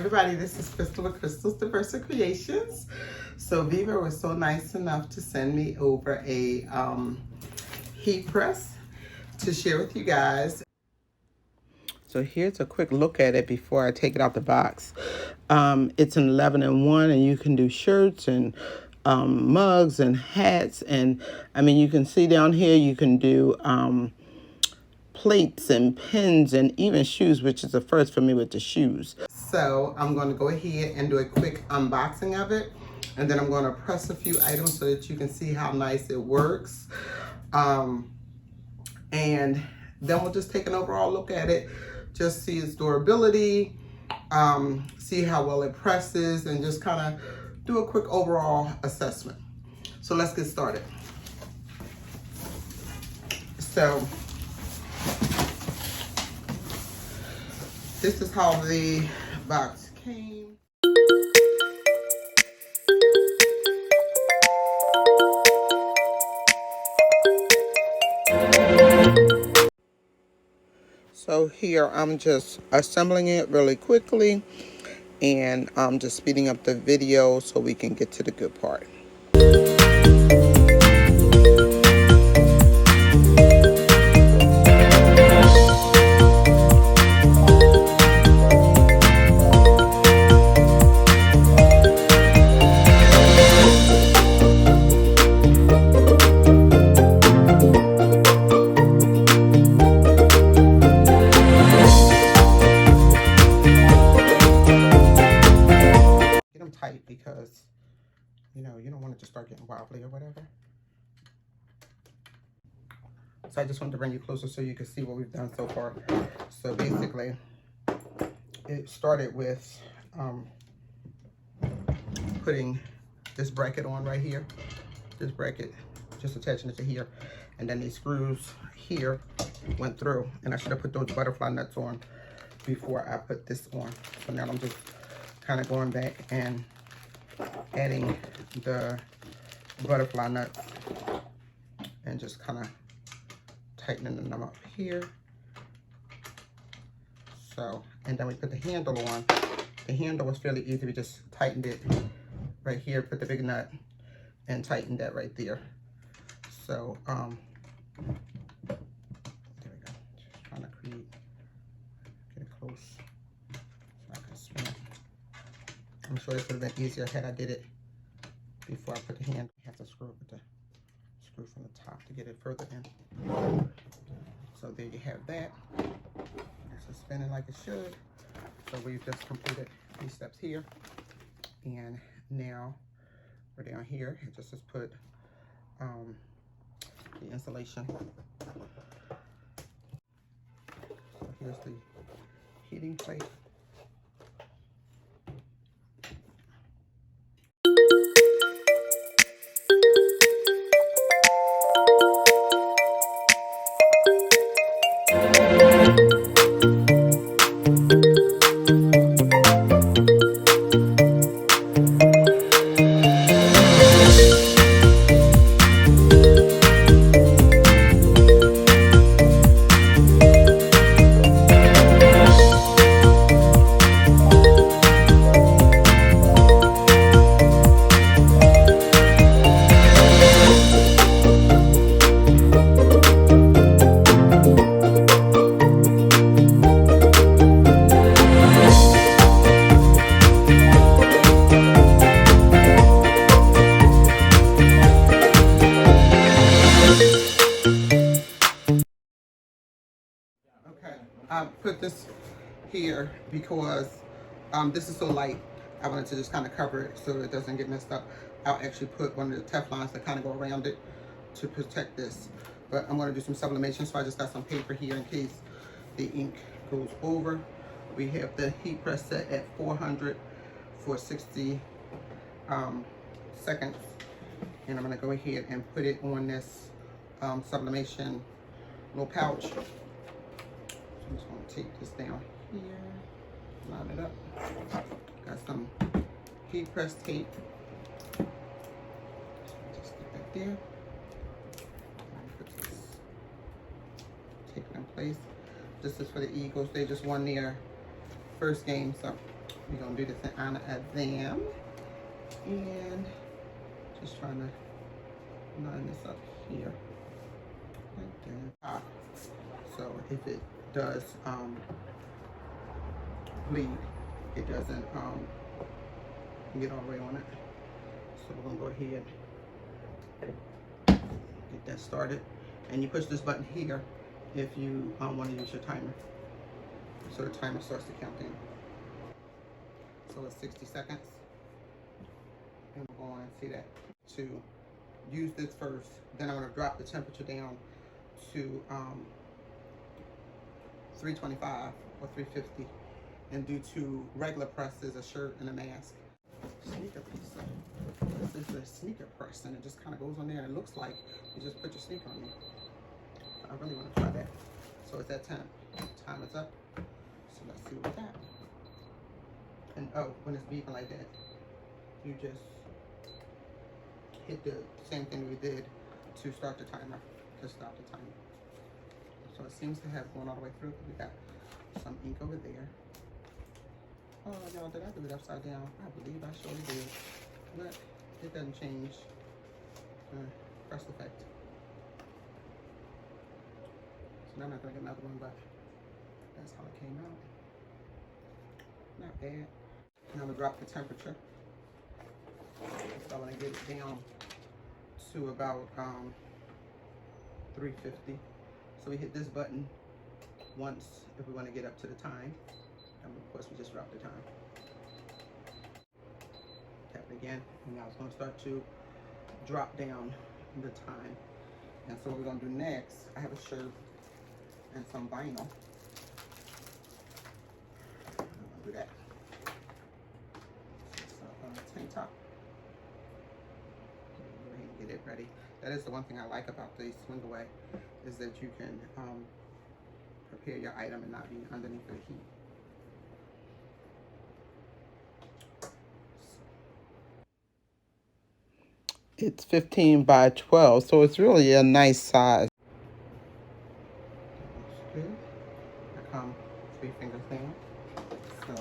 everybody, this is Crystal with Crystal's Diversa Creations. So Vevor was so nice enough to send me over a heat press to share with you guys. So here's a quick look at it before I take it out the box. It's an 11-in-1, and you can do shirts and mugs and hats, and I mean, you can see down here you can do plates and pins and even shoes, which is the first for me with the shoes. So I'm going to go ahead and do a quick unboxing of it, and then I'm going to press a few items so that you can see how nice it works, and then we'll just take an overall look at it, just see its durability, see how well it presses, and just kind of do a quick overall assessment. So let's get started. So this is how the box came. So here I'm just assembling it really quickly, and I'm just speeding up the video so we can get to the good part. Tight, because you know you don't want it to start getting wobbly or whatever. So I just wanted to bring you closer so you can see what we've done so far. So basically it started with putting this bracket on right here, this bracket, just attaching it to here, and then these screws here went through, and I should have put those butterfly nuts on before I put this on. So now I'm just kind of going back and adding the butterfly nuts and just kind of tightening them up here. So, and then we put the handle on. The handle was fairly easy. We just tightened it right here, put the big nut, and tightened that right there. So, there we go. Just trying to get it close so I can spin it. I'm sure this would have been easier had I did it before I put the hand. I have to screw with the screw from the top to get it further in. So there you have that. It's spinning like it should. So we've just completed these steps here. And now we're down here. It just has put the insulation. So here's the heating plate. I put this here because this is so light. I wanted to just kind of cover it so it doesn't get messed up. I'll actually put one of the Teflons that kind of go around it to protect this. But I'm going to do some sublimation, so I just got some paper here in case the ink goes over. We have the heat press set at 400 for 60 seconds. And I'm going to go ahead and put it on this sublimation little pouch. I'm just going to take this down here, line it up. Got some heat press tape. Just stick that there. Put this, tape it in place. This is for the Eagles. They just won their first game, so We're gonna do this in honor of them. And just trying to line this up here. Like that. So if it does bleed, it doesn't get all the way on it. So we're gonna go ahead, get that started. And you push this button here if you want to use your timer. So the timer starts to count in. So it's 60 seconds. And we're going to see that. To use this first, then I'm going to drop the temperature down to 325 or 350 and do 2 regular presses, a shirt and a mask. Sneaker piece. This is a sneaker press, and it just kind of goes on there, and it looks like you just put your sneaker on there. I really want to try that. So it's that time. Time is up. So let's see what we got. And oh, when it's beeping like that, you just hit the same thing we did to start the timer, to stop the timer. So it seems to have gone all the way through. We got some ink over there. Oh, y'all, did I do it upside down? I believe I surely did. But it doesn't change the press effect. So now I'm not going to get another one, but that's how it came out. Not bad. Now I'm going to drop the temperature. So I'm going to get it down to about 350. So we hit this button once if we want to get up to the time. And of course we just drop the time. Tap it again, and now it's going to start to drop down the time. And so what we're going to do next, I have a shirt and some vinyl. I'm going to do that. So tank top. Go ahead and get it ready. That is the one thing I like about the swing away, is that you can prepare your item and not be underneath the heat. It's 15 by 12, so it's really a nice size. That's good. I come 3 fingers down. So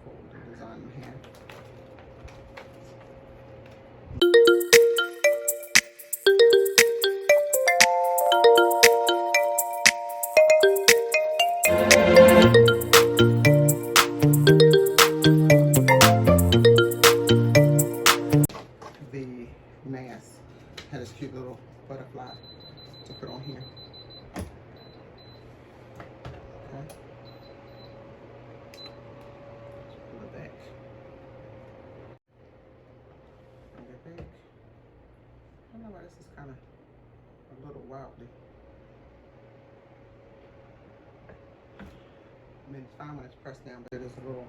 fold the design in half. The mask had this cute little butterfly to put on here. Okay. Pull it back. Bring it back. I don't know why this is kind of a little wobbly. I mean, it's fine when it's pressed down, but it is a little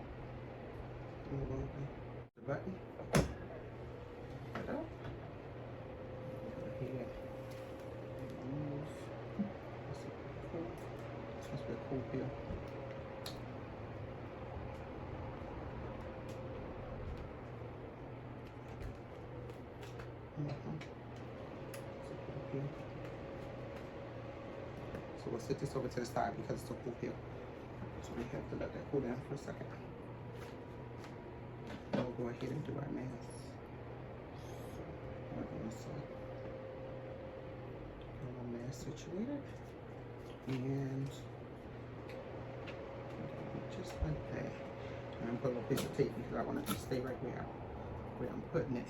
wobbly. The button. Put it up. Over here. Move. This is cool. This must be a cool peel. So we'll sit this over to the side because it's a cool peel. So we have to let that cool down for a second. Then we'll go ahead and do our mask. Our mask situated. And just like that. And I'm putting a piece of tape because I want it to stay right where I'm putting it.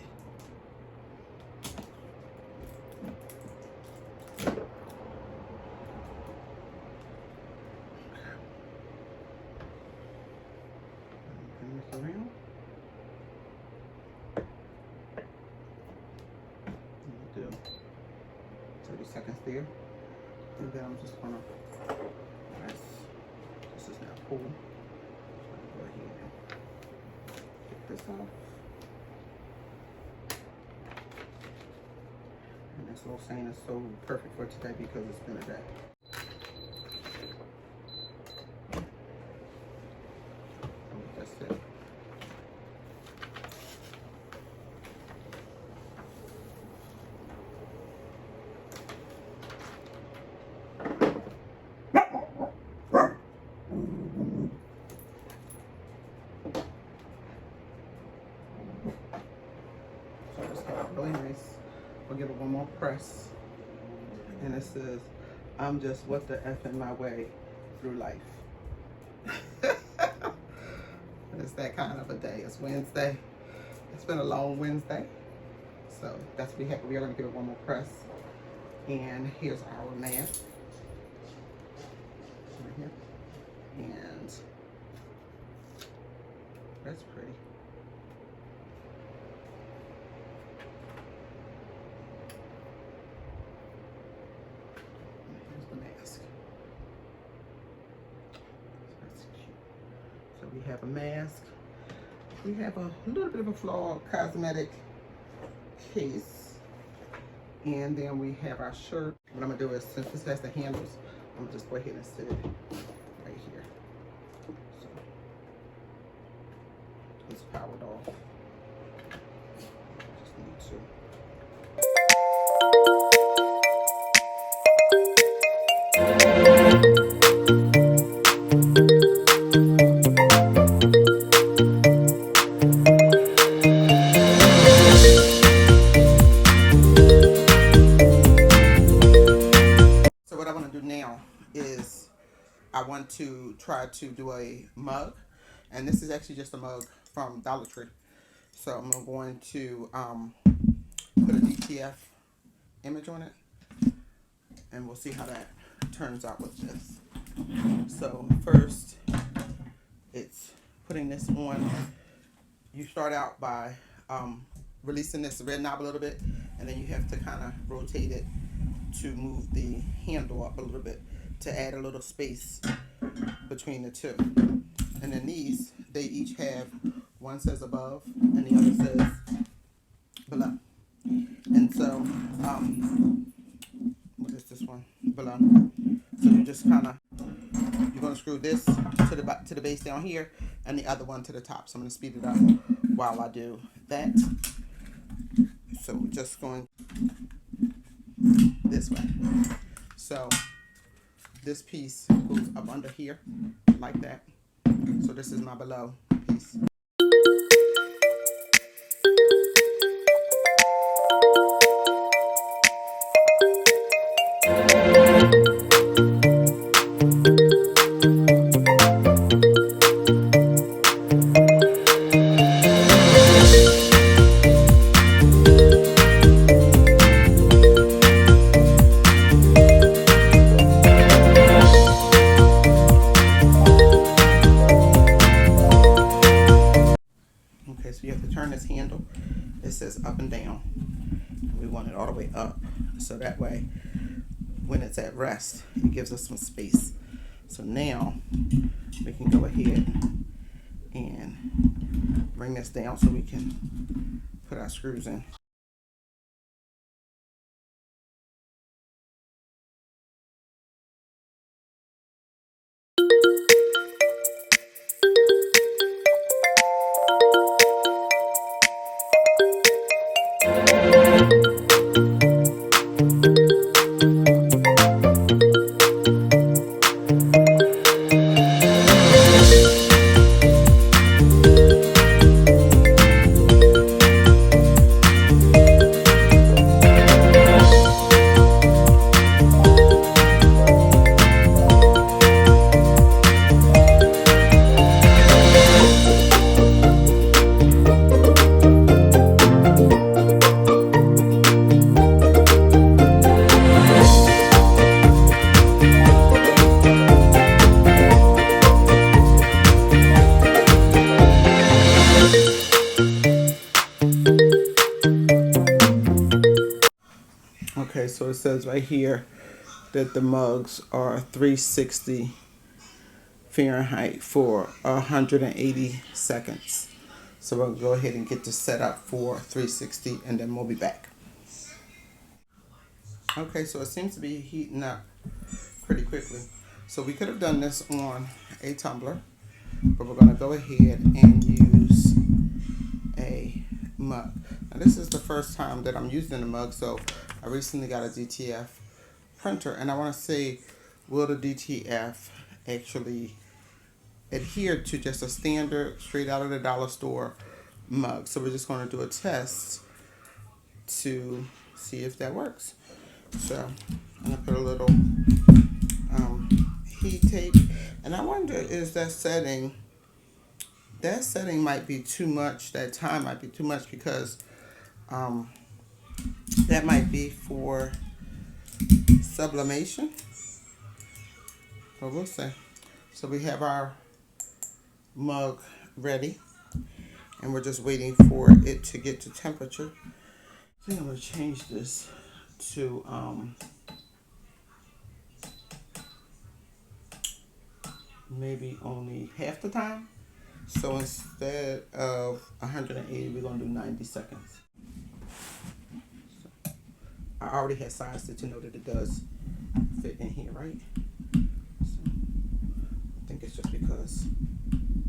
Around. Do 30 seconds there, and then I'm just gonna press. This is now cool. So I'm gonna go ahead and take this off. And this little saying is so perfect for today because it's been a day. That's it. gonna give it one more press. And it says, I'm just what the F in my way through life. It's that kind of a day. It's Wednesday. It's been a long Wednesday. So that's what we have. We are gonna give it one more press. And here's our mask. Right here. And that's pretty. Here's the mask. That's cute. So we have a mask. We have a little bit of a flawed cosmetic case. And then we have our shirt. What I'm gonna do is, since this has the handles, I'm gonna just go ahead and sit it right here. So it's powered off. Just need to. I want to try to do a mug, and this is actually just a mug from Dollar Tree. So I'm going to put a DTF image on it, and we'll see how that turns out with this. So first, it's putting this on. You start out by releasing this red knob a little bit, and then you have to kind of rotate it to move the handle up a little bit to add a little space between the two. And then these, they each have, one says above and the other says below. And so, what is this one? Below. So you just kind of, you're going to screw this to the base down here and the other one to the top. So I'm going to speed it up while I do that. So we're just going this way. So this piece goes up under here like that. So this is my below piece. So you have to turn this handle. It says up and down. We want it all the way up. So that way, when it's at rest, it gives us some space. So now, we can go ahead and bring this down so we can put our screws in. Okay, so it says right here that the mugs are 360 Fahrenheit for 180 seconds. So we'll go ahead and get this set up for 360 and then we'll be back. Okay, so it seems to be heating up pretty quickly. So we could have done this on a tumbler, but we're going to go ahead and use a mug. Now this is the first time that I'm using a mug, so I recently got a DTF printer, and I want to see, will the DTF actually adhere to just a standard straight out of the dollar store mug. So we're just going to do a test to see if that works. So I'm gonna put a little heat tape, and I wonder, is that setting might be too much, that time might be too much, because that might be for sublimation, but we'll see. So we have our mug ready, and we're just waiting for it to get to temperature. I think I'm going to change this to maybe only half the time. So instead of 180, we're going to do 90 seconds. So I already had sized it to know that it does fit in here, right? So I think it's just because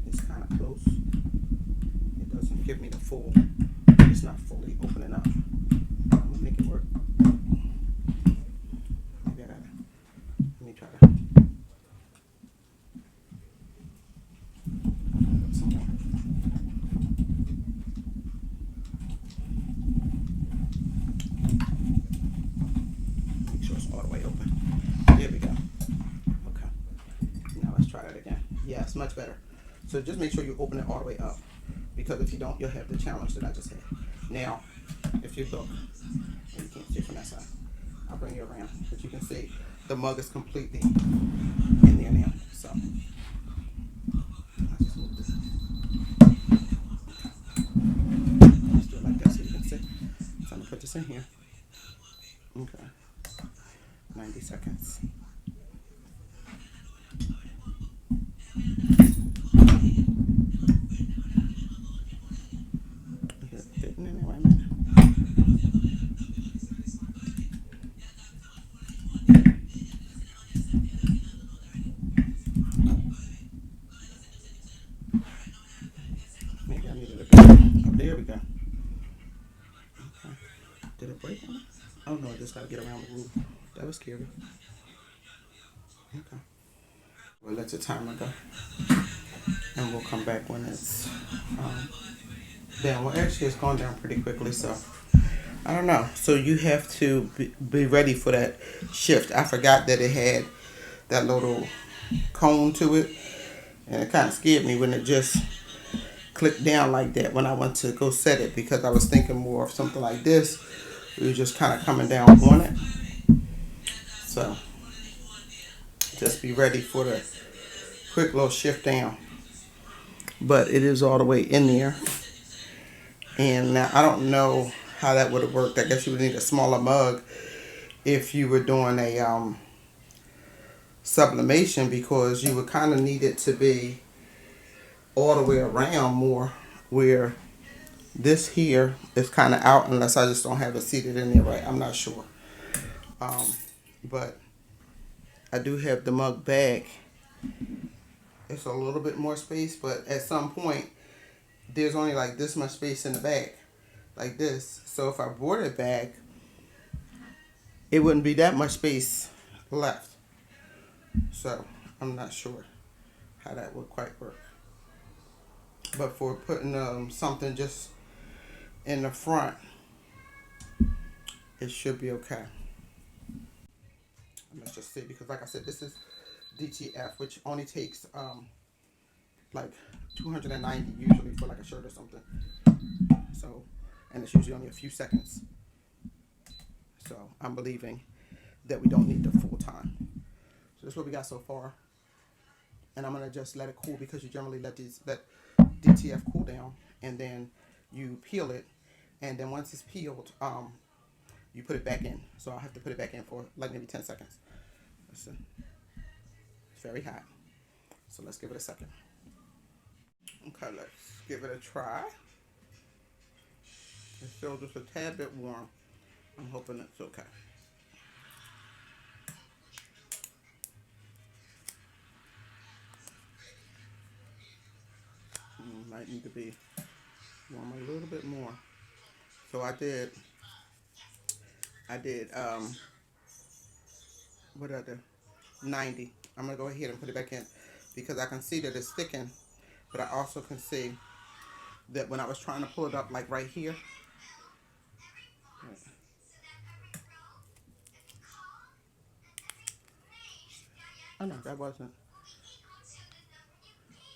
it's kind of close. It doesn't give me the full, it's not fully opening up. I'm going to make it work. Maybe I gotta, let me try to. Some more. Make sure it's all the way open. There we go. Okay. Now let's try that again. Yes, much better. So just make sure you open it all the way up, because if you don't, you'll have the challenge that I just had. Now, if you look, and you can't see it from that side, I'll bring you around, but you can see the mug is completely in there now. So let's just move this. Let's do it like that so you can see. So I'm gonna put this in here. Okay. 90 seconds. Maybe I needed a bit. Oh, there we go. Okay. Did it break? Oh no, I just gotta get around the roof. That was scary. Okay. We'll let the timer go, and we'll come back when it's down. Well, actually, it's gone down pretty quickly, so I don't know. So you have to be ready for that shift. I forgot that it had that little cone to it, and it kind of scared me when it just clicked down like that when I went to go set it, because I was thinking more of something like this. It was just kind of coming down on it. So just be ready for the quick little shift down. But it is all the way in there. And now I don't know how that would have worked. I guess you would need a smaller mug if you were doing a sublimation, because you would kind of need it to be all the way around more, where this here is kind of out, unless I just don't have it seated in there right. I'm not sure. But I do have the mug bag. It's a little bit more space, but at some point there's only like this much space in the bag, like this. So if I brought it back, it wouldn't be that much space left. So I'm not sure how that would quite work. But for putting something just in the front, it should be okay. Let's just see, because like I said, this is DTF, which only takes like 290 usually for like a shirt or something. So, and it's usually only a few seconds. So I'm believing that we don't need the full time. So this is what we got so far. And I'm gonna just let it cool, because you generally let DTF cool down, and then you peel it, and then once it's peeled, you put it back in. So I'll have to put it back in for like maybe 10 seconds. Listen, it's very hot. So let's give it a second. Okay, let's give it a try. It's still just a tad bit warm. I'm hoping it's okay. Might need to be warm a little bit more. So I did what did I do? 90. I'm gonna go ahead and put it back in, because I can see that it's thickened, but I also can see that when I was trying to pull it up, like right here, Oh no, that wasn't.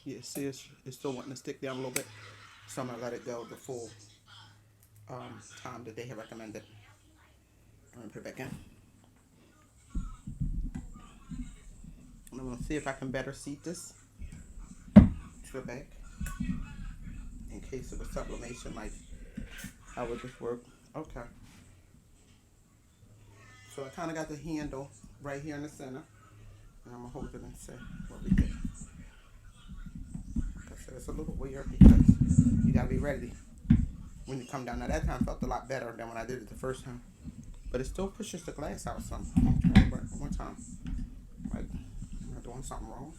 Yeah, see, it's still wanting to stick down a little bit. So I'm going to let it go the full time that they have recommended. I'm going to put it back in. And I'm going to see if I can better seat this to the back. In case of the sublimation, like how would this work? Okay. So I kind of got the handle right here in the center. And I'm going to hold it and see what we get. Like I said, it's a little weird because you got to be ready when you come down. Now that time felt a lot better than when I did it the first time. But it still pushes the glass out some. I'm trying to one time. Like, am I doing something wrong?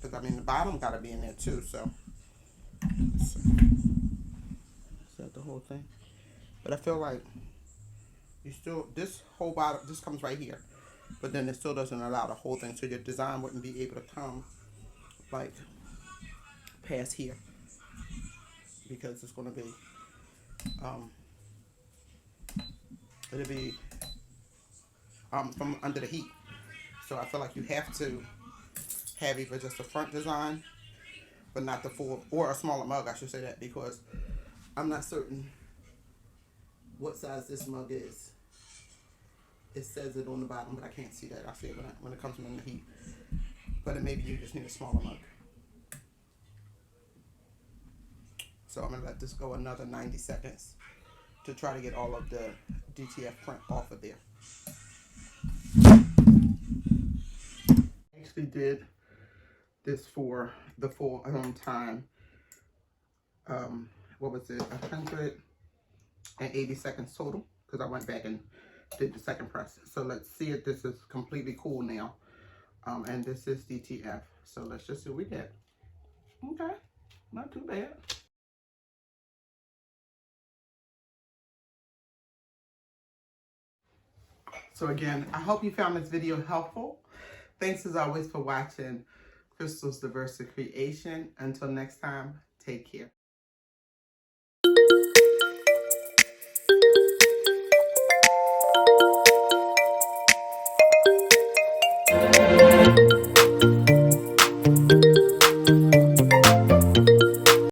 Because I mean the bottom got to be in there too, so. Is that the whole thing? But I feel like you still, this whole bottom, this comes right here. But then it still doesn't allow the whole thing, so your design wouldn't be able to come like past here. Because it's going to be, it'll be from under the heat. So I feel like you have to have either just a front design, but not the full, or a smaller mug, I should say that, because I'm not certain what size this mug is. It says it on the bottom, but I can't see that. I see it when it comes in the heat. But maybe you just need a smaller mug. So I'm going to let this go another 90 seconds to try to get all of the DTF print off of there. I actually did this for the full time. What was it? 180 seconds total, because I went back and did the second press. So let's see if this is completely cool now. And this is DTF. So let's just see what we get. Okay, not too bad. So again, I hope you found this video helpful. Thanks as always for watching Crystal's Diverse Creation. Until next time, take care.